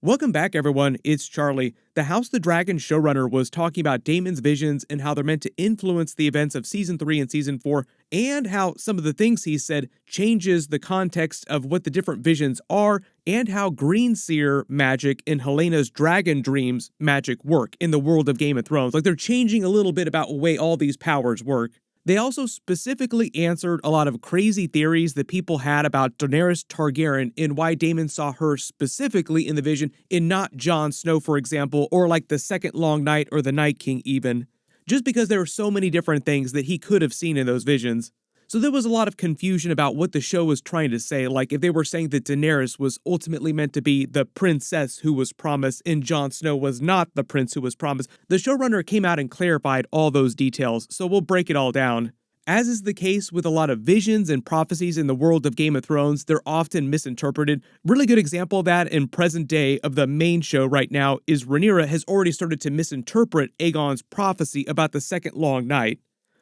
Welcome back, everyone. It's Charlie. The House the Dragon showrunner was talking about Daemon's visions and how they're meant to influence the events of Season 3 and Season 4, and how some of the things he said changes the context of what the different visions are, and how Green Seer magic and Helena's Dragon Dreams magic work in the world of Game of Thrones. Like, they're changing a little bit about the way all these powers work. They also specifically answered a lot of crazy theories that people had about Daenerys Targaryen and why Daemon saw her specifically in the vision and not Jon Snow, for example, or like the Second Long Night or the Night King even. Just because there were so many different things that he could have seen in those visions. So there was a lot of confusion about what the show was trying to say, like if they were saying that Daenerys was ultimately meant to be the princess who was promised and Jon Snow was not the prince who was promised. The showrunner came out and clarified all those details, so we'll break it all down. As is the case with a lot of visions and prophecies in the world of Game of Thrones, they're often misinterpreted. Really good example of that in present day of the main show right now is Rhaenyra has already started to misinterpret Aegon's prophecy about the Second Long Night.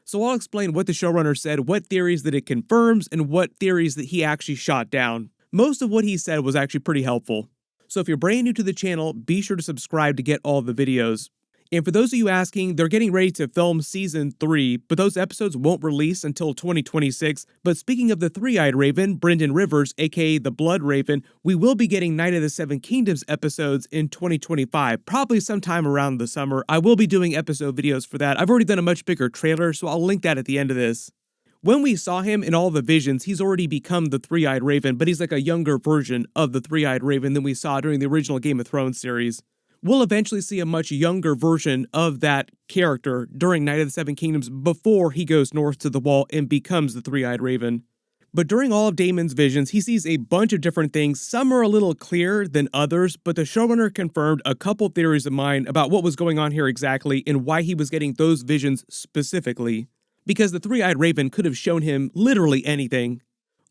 So I'll explain what the showrunner said, what theories that it confirms, and what theories that he actually shot down. Most of what he said was actually pretty helpful. So if you're brand new to the channel, be sure to subscribe to get all the videos. And for those of you asking, they're getting ready to film Season 3, but those episodes won't release until 2026. But speaking of the Three-Eyed Raven, Brynden Rivers, aka the Bloodraven, we will be getting Night of the Seven Kingdoms episodes in 2025, probably sometime around the summer. I will be doing episode videos for that. I've already done a much bigger trailer, so I'll link that at the end of this. When we saw him in all the visions, he's already become the Three-Eyed Raven, but he's like a younger version of the Three-Eyed Raven than we saw during the original Game of Thrones series. We'll eventually see a much younger version of that character during Night of the Seven Kingdoms before he goes north to the Wall and becomes the Three-Eyed Raven. But during all of Daemon's visions, he sees a bunch of different things. Some are a little clearer than others, but the showrunner confirmed a couple theories of mine about what was going on here exactly and why he was getting those visions specifically. Because the Three-Eyed Raven could have shown him literally anything.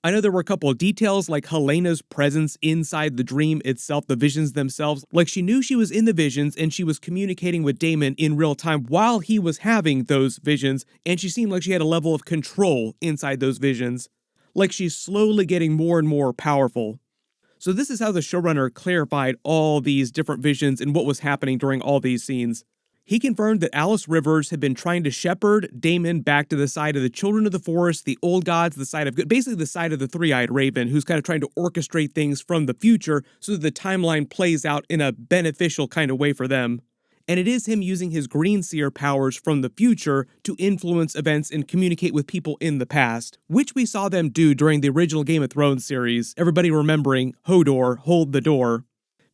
I know there were a couple of details like Helena's presence inside the dream itself, the visions themselves. Like she knew she was in the visions and she was communicating with Daemon in real time while he was having those visions, and she seemed like she had a level of control inside those visions. Like she's slowly getting more and more powerful. So this is how the showrunner clarified all these different visions and what was happening during all these scenes. He confirmed that Alys Rivers had been trying to shepherd Daemon back to the side of the Children of the Forest, the Old Gods, the side of good, basically the side of the Three-Eyed Raven, who's kind of trying to orchestrate things from the future so that the timeline plays out in a beneficial kind of way for them. And it is him using his Green Seer powers from the future to influence events and communicate with people in the past, which we saw them do during the original Game of Thrones series, everybody remembering Hodor, hold the door.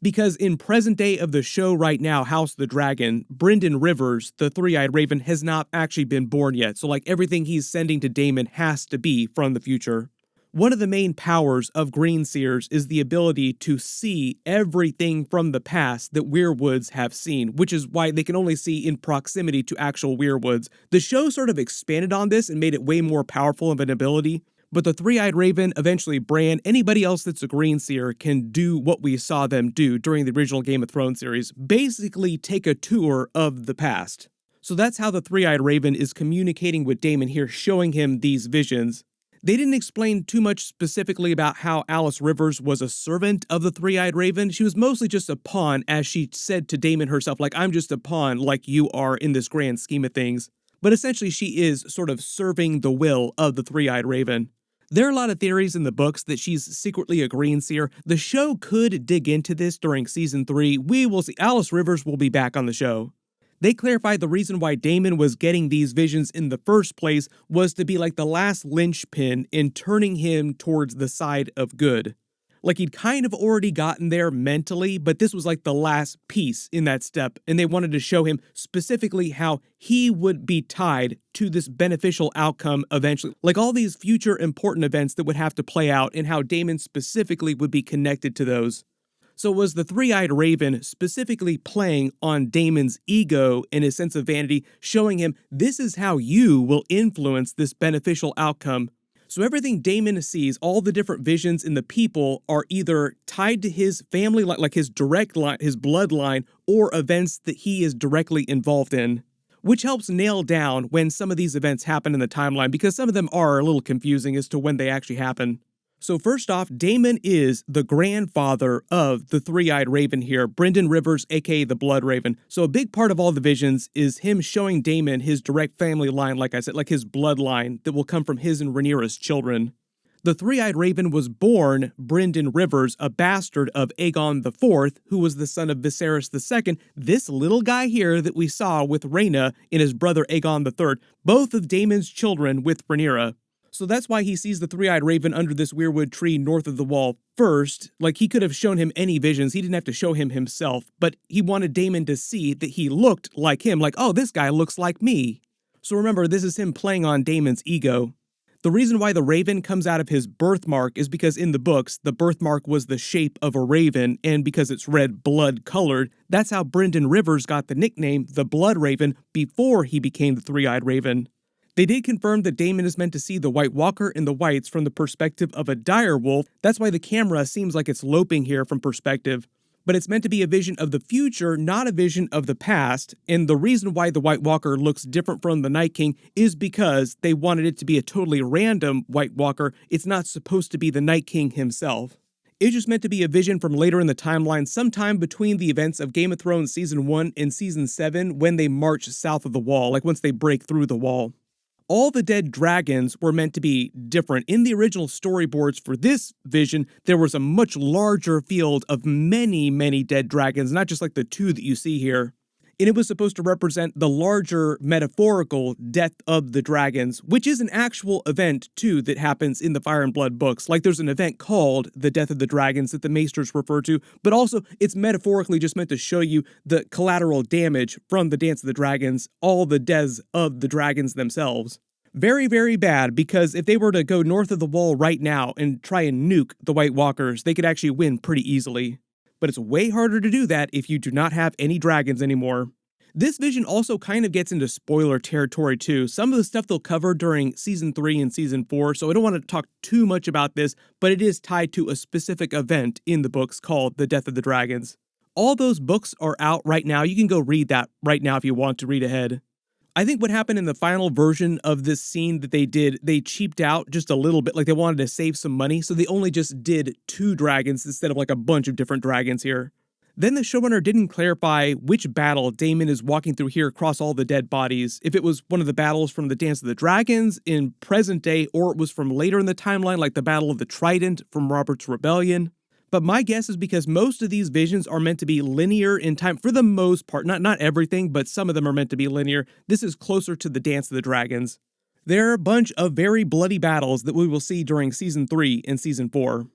Because in present day of the show right now, House the Dragon, Brynden Rivers, the Three-Eyed Raven, has not actually been born yet, so like everything he's sending to Daemon has to be from the future. One of the main powers of Green Seers is the ability to see everything from the past that weirwoods have seen, which is why they can only see in proximity to actual weirwoods. The show sort of expanded on this and made it way more powerful of an ability. But the Three-Eyed Raven, eventually Bran, anybody else that's a Green Seer can do what we saw them do during the original Game of Thrones series, basically take a tour of the past. So that's how the Three-Eyed Raven is communicating with Daemon here, showing him these visions. They didn't explain too much specifically about how Alys Rivers was a servant of the Three-Eyed Raven. She was mostly just a pawn, as she said to Daemon herself, like, I'm just a pawn like you are in this grand scheme of things. But essentially she is sort of serving the will of the Three-Eyed Raven. There are a lot of theories in the books that she's secretly a Green Seer. The show could dig into this during Season 3. We will see. Alys Rivers will be back on the show. They clarified the reason why Daemon was getting these visions in the first place was to be like the last linchpin in turning him towards the side of good. Like he'd kind of already gotten there mentally, but this was like the last piece in that step, and they wanted to show him specifically how he would be tied to this beneficial outcome eventually. Like all these future important events that would have to play out and how Daemon specifically would be connected to those. So was the Three-Eyed Raven specifically playing on Daemon's ego and his sense of vanity, showing him this is how you will influence this beneficial outcome. So everything Daemon sees, all the different visions in the people are either tied to his family, like his direct line, his bloodline, or events that he is directly involved in. Which helps nail down when some of these events happen in the timeline, because some of them are a little confusing as to when they actually happen. So first off, Daemon is the grandfather of the three-eyed raven here, Brynden Rivers, aka the Bloodraven. So a big part of all the visions is him showing Daemon his direct family line, like I said, like his bloodline that will come from his and Rhaenyra's children. The three-eyed raven was born Brynden Rivers, a bastard of Aegon IV, who was the son of Viserys II, this little guy here that we saw with Rhaena and his brother Aegon III, both of Daemon's children with Rhaenyra. So that's why he sees the three-eyed raven under this weirwood tree north of the wall first. Like, he could have shown him any visions, he didn't have to show him himself, but he wanted Daemon to see that he looked like him, like, oh, this guy looks like me. So remember, this is him playing on Daemon's ego. The reason why the raven comes out of his birthmark is because in the books, the birthmark was the shape of a raven, and because it's red blood colored, that's how Brynden Rivers got the nickname the Bloodraven before he became the three-eyed raven. They did confirm that Daemon is meant to see the White Walker and the Whites from the perspective of a direwolf. That's why the camera seems like it's loping here from perspective. But it's meant to be a vision of the future, not a vision of the past. And the reason why the White Walker looks different from the Night King is because they wanted it to be a totally random White Walker. It's not supposed to be the Night King himself. It's just meant to be a vision from later in the timeline, sometime between the events of Game of Thrones Season 1 and Season 7, when they march south of the wall, like once they break through the wall. All the dead dragons were meant to be different. In the original storyboards for this vision, there was a much larger field of many, many dead dragons, not just like the two that you see here. And it was supposed to represent the larger metaphorical death of the dragons, which is an actual event, too, that happens in the Fire and Blood books. Like, there's an event called the Death of the Dragons that the Maesters refer to, but also it's metaphorically just meant to show you the collateral damage from the Dance of the Dragons, all the deaths of the dragons themselves. Very, very bad, because if they were to go north of the wall right now and try and nuke the White Walkers, they could actually win pretty easily. But it's way harder to do that if you do not have any dragons anymore. This vision also kind of gets into spoiler territory too. Some of the stuff they'll cover during Season 3 and Season 4, so I don't want to talk too much about this, but it is tied to a specific event in the books called The Death of the Dragons. All those books are out right now. You can go read that right now if you want to read ahead. I think what happened in the final version of this scene that they did, they cheaped out just a little bit, like they wanted to save some money, so they only just did 2 dragons instead of like a bunch of different dragons here. Then the showrunner didn't clarify which battle Daemon is walking through here across all the dead bodies, if it was one of the battles from the Dance of the Dragons in present day, or it was from later in the timeline like the Battle of the Trident from Robert's Rebellion. But my guess is because most of these visions are meant to be linear in time, for the most part, not everything, but some of them are meant to be linear. This is closer to the Dance of the Dragons. There are a bunch of very bloody battles that we will see during Season 3 and Season 4.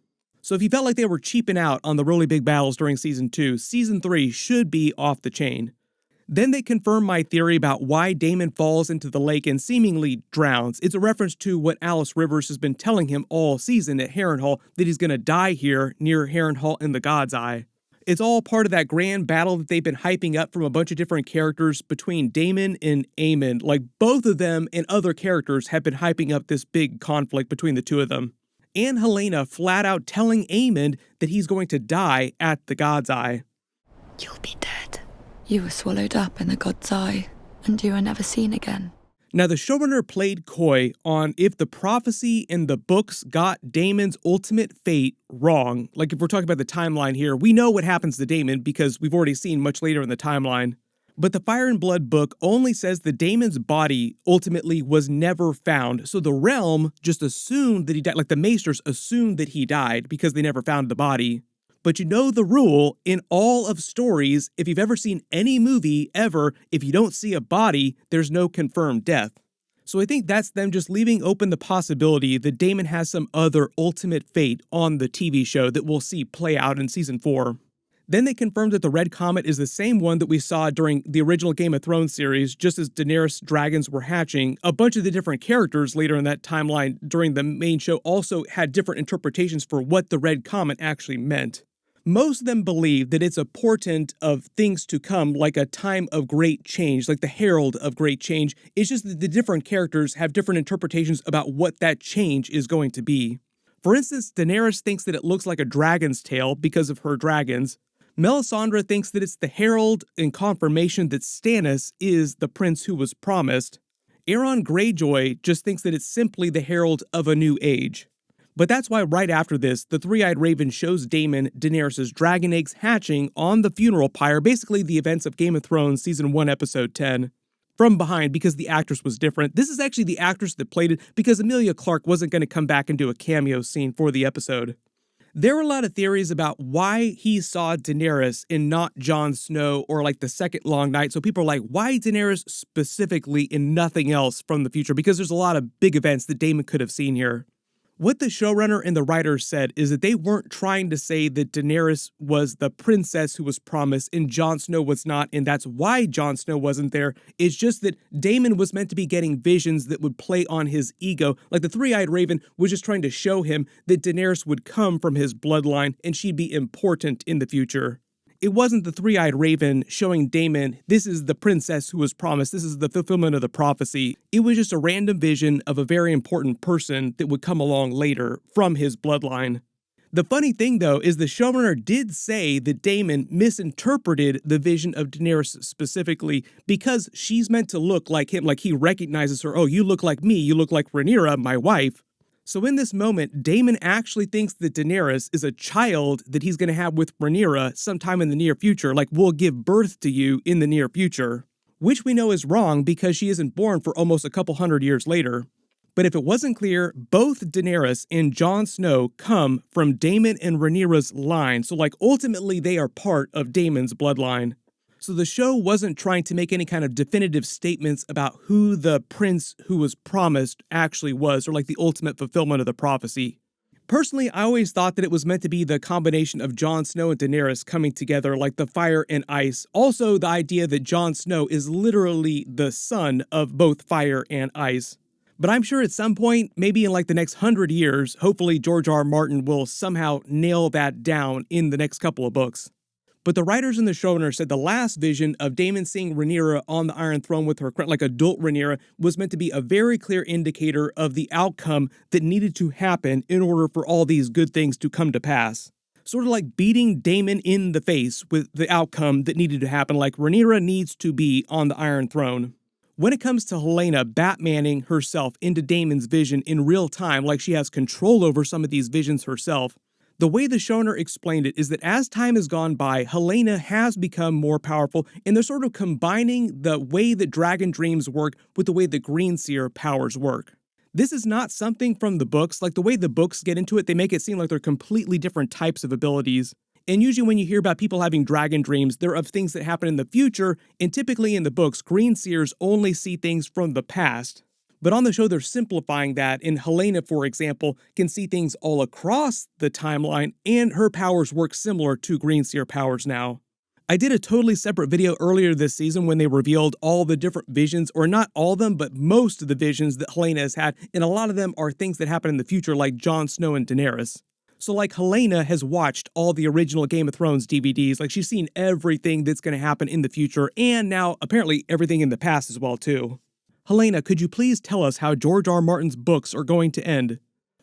So if you felt like they were cheaping out on the really big battles during Season 2, Season 3 should be off the chain. Then they confirm my theory about why Daemon falls into the lake and seemingly drowns. It's a reference to what Alice Rivers has been telling him all season at Harrenhal, that he's going to die here near Harrenhal in the God's Eye. It's all part of that grand battle that they've been hyping up from a bunch of different characters between Daemon and Aemond. Like, both of them and other characters have been hyping up this big conflict between the two of them. And Helaena flat out telling Aemond that he's going to die at the God's Eye. You'll be dead. You were swallowed up in the God's Eye, and you were never seen again. Now, the showrunner played coy on if the prophecy in the books got Daemon's ultimate fate wrong. Like, if we're talking about the timeline here, we know what happens to Daemon because we've already seen much later in the timeline. But the Fire and Blood book only says that Daemon's body ultimately was never found. So the realm just assumed that he died, like the Maesters assumed that he died because they never found the body. But you know the rule in all of stories, if you've ever seen any movie ever, if you don't see a body, there's no confirmed death. So I think that's them just leaving open the possibility that Daemon has some other ultimate fate on the TV show that we'll see play out in Season 4. Then they confirmed that the Red Comet is the same one that we saw during the original Game of Thrones series, just as Daenerys dragons were hatching. A bunch of the different characters later in that timeline during the main show also had different interpretations for what the Red Comet actually meant. Most of them believe that it's a portent of things to come, like a time of great change, like the herald of great change. It's just that the different characters have different interpretations about what that change is going to be. For instance, Daenerys thinks that it looks like a dragon's tail because of her dragons. Melisandre thinks that it's the herald and confirmation that Stannis is the prince who was promised. Aeron Greyjoy just thinks that it's simply the herald of a new age. But that's why right after this, the Three-Eyed Raven shows Daemon Daenerys' dragon eggs hatching on the funeral pyre, basically the events of Game of Thrones Season 1, Episode 10. From behind, because the actress was different. This is actually the actress that played it because Emilia Clarke wasn't going to come back and do a cameo scene for the episode. There were a lot of theories about why he saw Daenerys and not Jon Snow or like the Second Long Night. So people are like, why Daenerys specifically and nothing else from the future? Because there's a lot of big events that Daemon could have seen here. What the showrunner and the writers said is that they weren't trying to say that Daenerys was the princess who was promised and Jon Snow was not, and that's why Jon Snow wasn't there. It's just that Daemon was meant to be getting visions that would play on his ego. Like the Three-Eyed Raven was just trying to show him that Daenerys would come from his bloodline and she'd be important in the future. It wasn't the Three-Eyed Raven showing Daemon, this is the princess who was promised, this is the fulfillment of the prophecy. It was just a random vision of a very important person that would come along later from his bloodline. The funny thing, though, is the showrunner did say that Daemon misinterpreted the vision of Daenerys specifically because she's meant to look like him, like he recognizes her, oh, you look like me, you look like Rhaenyra, my wife. So in this moment, Daemon actually thinks that Daenerys is a child that he's going to have with Rhaenyra sometime in the near future, like will give birth to you in the near future. Which we know is wrong because she isn't born for almost a couple hundred years later. But if it wasn't clear, both Daenerys and Jon Snow come from Daemon and Rhaenyra's line, so like ultimately they are part of Daemon's bloodline. So the show wasn't trying to make any kind of definitive statements about who the prince who was promised actually was, or like the ultimate fulfillment of the prophecy. Personally, I always thought that it was meant to be the combination of Jon Snow and Daenerys coming together like the fire and ice. Also, the idea that Jon Snow is literally the son of both fire and ice. But I'm sure at some point, maybe in like the next 100 years, hopefully George R. R. Martin will somehow nail that down in the next couple of books. But the writers and the showrunner said the last vision of Daemon seeing Rhaenyra on the Iron Throne with her crown, like adult Rhaenyra, was meant to be a very clear indicator of the outcome that needed to happen in order for all these good things to come to pass. Sort of like beating Daemon in the face with the outcome that needed to happen, like Rhaenyra needs to be on the Iron Throne. When it comes to Helaena Batmaning herself into Daemon's vision in real time, like she has control over some of these visions herself, the way the showrunner explained it is that as time has gone by, Helaena has become more powerful, and they're sort of combining the way that Dragon Dreams work with the way the Greenseer powers work. This is not something from the books. Like the way the books get into it, they make it seem like they're completely different types of abilities. And usually when you hear about people having dragon dreams, they're of things that happen in the future, and typically in the books, Greenseers only see things from the past. But on the show, they're simplifying that, and Helaena, for example, can see things all across the timeline, and her powers work similar to Greenseer powers now. I did a totally separate video earlier this season when they revealed all the different visions, or not all of them, but most of the visions that Helaena has had, and a lot of them are things that happen in the future, like Jon Snow and Daenerys. So like Helaena has watched all the original Game of Thrones DVDs, like she's seen everything that's going to happen in the future, and now apparently everything in the past as well too. Helaena, could you please tell us how George R. R. Martin's books are going to end?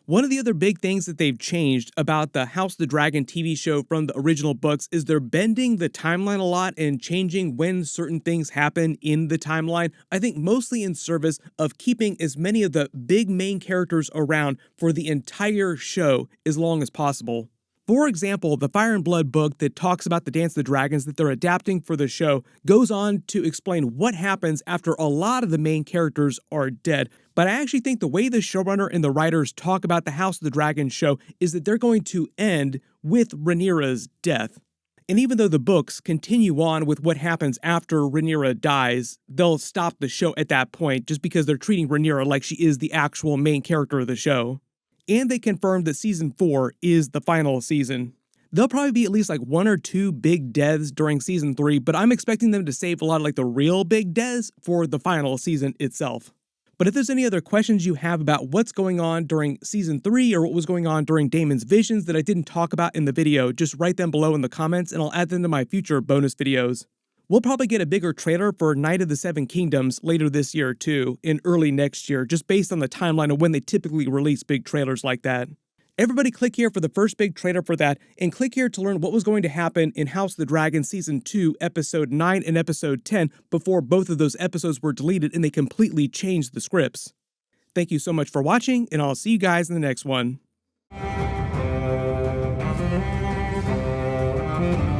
One of the other big things that they've changed about the House of the Dragon TV show from the original books is they're bending the timeline a lot and changing when certain things happen in the timeline, I think mostly in service of keeping as many of the big main characters around for the entire show as long as possible. For example, the Fire and Blood book that talks about the Dance of the Dragons that they're adapting for the show goes on to explain what happens after a lot of the main characters are dead. But I actually think the way the showrunner and the writers talk about the House of the Dragon show is that they're going to end with Rhaenyra's death. And even though the books continue on with what happens after Rhaenyra dies, they'll stop the show at that point just because they're treating Rhaenyra like she is the actual main character of the show. And they confirmed that Season 4 is the final season. There'll probably be at least like 1 or 2 big deaths during Season 3, but I'm expecting them to save a lot of like the real big deaths for the final season itself. But if there's any other questions you have about what's going on during Season 3 or what was going on during Daemon's visions that I didn't talk about in the video, just write them below in the comments and I'll add them to my future bonus videos. We'll probably get a bigger trailer for Night of the Seven Kingdoms later this year too, in early next year, just based on the timeline of when they typically release big trailers like that. Everybody click here for the first big trailer for that, and click here to learn what was going to happen in House of the Dragon Season 2, Episode 9 and Episode 10 before both of those episodes were deleted and they completely changed the scripts. Thank you so much for watching, and I'll see you guys in the next one. Bye.